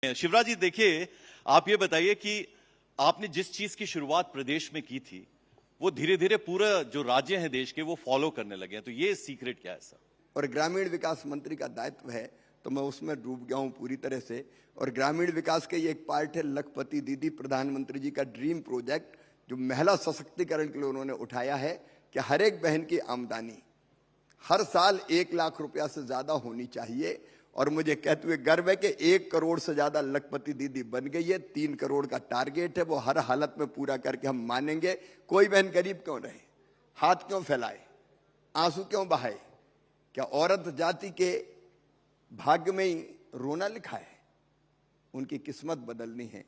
शिवराज जी देखिए, आप ये बताइए कि आपने जिस चीज की शुरुआत प्रदेश में की थी वो धीरे धीरे पूरा जो राज्य है देश के वो फॉलो करने लगे हैं, तो ये सीक्रेट क्या है सर? और ग्रामीण विकास मंत्री का दायित्व है तो मैं उसमें डूब गया हूं पूरी तरह से। और ग्रामीण विकास के ये एक पार्ट है लखपति दीदी, प्रधानमंत्री जी का ड्रीम प्रोजेक्ट जो महिला सशक्तिकरण के लिए उन्होंने उठाया है कि हर एक बहन की आमदनी हर साल 1 लाख रुपया से ज्यादा होनी चाहिए। और मुझे कहते हुए गर्व है कि 1 करोड़ से ज्यादा लखपति दीदी बन गई है। 3 करोड़ का टारगेट है, वो हर हालत में पूरा करके हम मानेंगे। कोई बहन गरीब क्यों रहे, हाथ क्यों फैलाए, आंसू क्यों बहाए? क्या औरत जाति के भाग्य में ही रोना लिखा है? उनकी किस्मत बदलनी है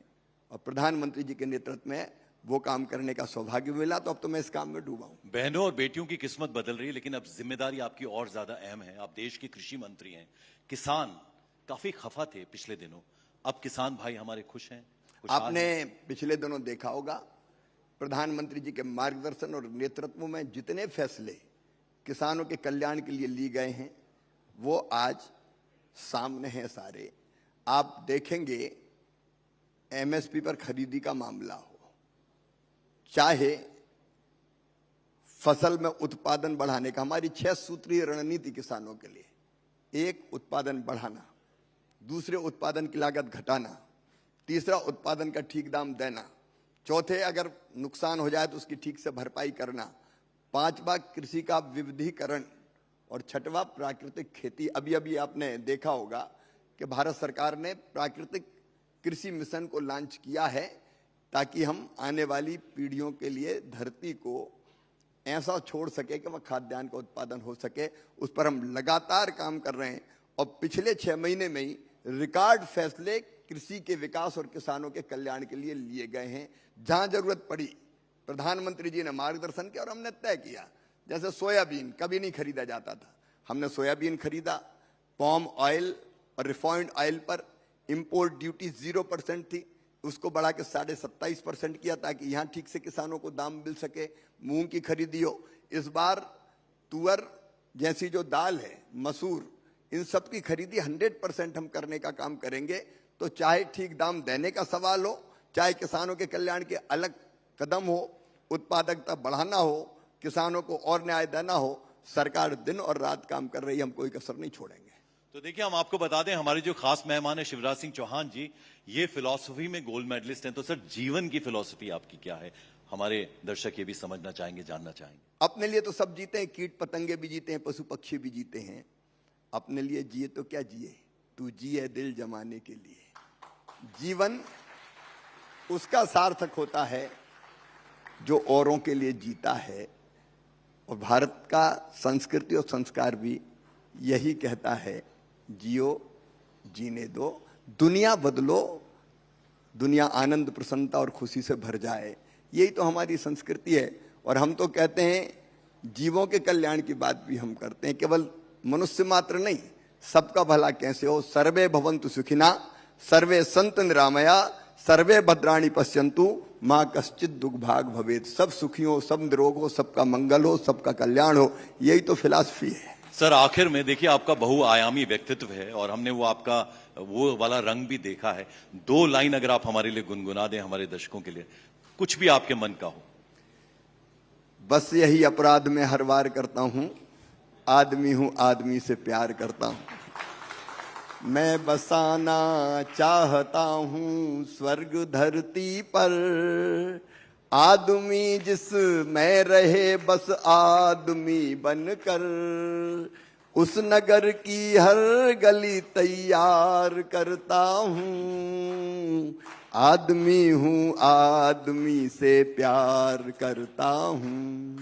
और प्रधानमंत्री जी के नेतृत्व में वो काम करने का सौभाग्य मिला, तो अब तो मैं इस काम में डूबा हूं। बहनों और बेटियों की किस्मत बदल रही है, लेकिन अब जिम्मेदारी आपकी और ज्यादा अहम है। आप देश के कृषि मंत्री हैं। किसान काफी खफा थे पिछले दिनों, अब किसान भाई हमारे खुश हैं। आपने पिछले दिनों देखा होगा प्रधानमंत्री जी के मार्गदर्शन और नेतृत्व में जितने फैसले किसानों के कल्याण के लिए लिए गए हैं वो आज सामने हैं सारे। आप देखेंगे एमएसपी पर खरीदी का मामला हो, चाहे फसल में उत्पादन बढ़ाने का, हमारी 6 सूत्रीय रणनीति किसानों के लिए, 1 उत्पादन बढ़ाना, दूसरे उत्पादन की लागत घटाना, तीसरा उत्पादन का ठीक दाम देना, चौथे अगर नुकसान हो जाए तो उसकी ठीक से भरपाई करना, 5वां कृषि का विविधीकरण और 6वां प्राकृतिक खेती। अभी अभी आपने देखा होगा कि भारत सरकार ने प्राकृतिक कृषि मिशन को लॉन्च किया है ताकि हम आने वाली पीढ़ियों के लिए धरती को ऐसा छोड़ सके कि वह खाद्यान्न का उत्पादन हो सके। उस पर हम लगातार काम कर रहे हैं और पिछले 6 महीने में ही रिकॉर्ड फैसले कृषि के विकास और किसानों के कल्याण के लिए लिए गए हैं। जहां जरूरत पड़ी प्रधानमंत्री जी ने मार्गदर्शन किया और हमने तय किया। जैसे सोयाबीन कभी नहीं खरीदा जाता था, हमने सोयाबीन खरीदा। पाम ऑयल और रिफाइंड ऑयल पर इंपोर्ट ड्यूटी 0% थी, उसको बढ़ा के 27.5% किया ताकि यहाँ ठीक से किसानों को दाम मिल सके। मूंग की खरीदी हो, इस बार तुअर जैसी जो दाल है, मसूर, इन सब की खरीदी 100% हम करने का काम करेंगे। तो चाहे ठीक दाम देने का सवाल हो, चाहे किसानों के कल्याण के अलग कदम हो, उत्पादकता बढ़ाना हो, किसानों को और न्याय देना हो, सरकार दिन और रात काम कर रही है, हम कोई कसर नहीं छोड़ेंगे। तो देखिए, हम आपको बता दें हमारे जो खास मेहमान है शिवराज सिंह चौहान जी, ये फिलॉसफी में गोल्ड मेडलिस्ट हैं। तो सर, जीवन की फिलॉसफी आपकी क्या है? हमारे दर्शक ये भी समझना चाहेंगे, जानना चाहेंगे। अपने लिए तो सब जीते हैं, कीट पतंगे भी जीते हैं, पशु पक्षी भी जीते हैं। अपने लिए जिए तो क्या जिए, तू जिए दिल जमाने के लिए। जीवन उसका सार्थक होता है जो औरों के लिए जीता है। और भारत का संस्कृति और संस्कार भी यही कहता है, जियो जीने दो, दुनिया बदलो, दुनिया आनंद प्रसन्नता और खुशी से भर जाए। यही तो हमारी संस्कृति है। और हम तो कहते हैं जीवों के कल्याण की बात भी हम करते हैं, केवल मनुष्य मात्र नहीं, सबका भला कैसे हो। सर्वे भवन्तु सुखिना, सर्वे सन्तु निरामया, सर्वे भद्राणि पश्यन्तु, माँ कश्चित दुर्भाग भवेत्। सब सुखी हो, सब निरोग हो, सबका मंगल हो, सबका कल्याण हो। यही तो फिलॉसफी है। सर, आखिर में देखिए, आपका बहुआयामी व्यक्तित्व है और हमने वो आपका वो वाला रंग भी देखा है। 2 लाइन अगर आप हमारे लिए गुनगुना दें, हमारे दर्शकों के लिए, कुछ भी आपके मन का हो। बस यही अपराध में हर बार करता हूं, आदमी हूं आदमी से प्यार करता हूं। मैं बसाना चाहता हूं स्वर्ग धरती पर, आदमी जिस में रहे बस आदमी बनकर, उस नगर की हर गली तैयार करता हूं, आदमी हूं आदमी से प्यार करता हूं।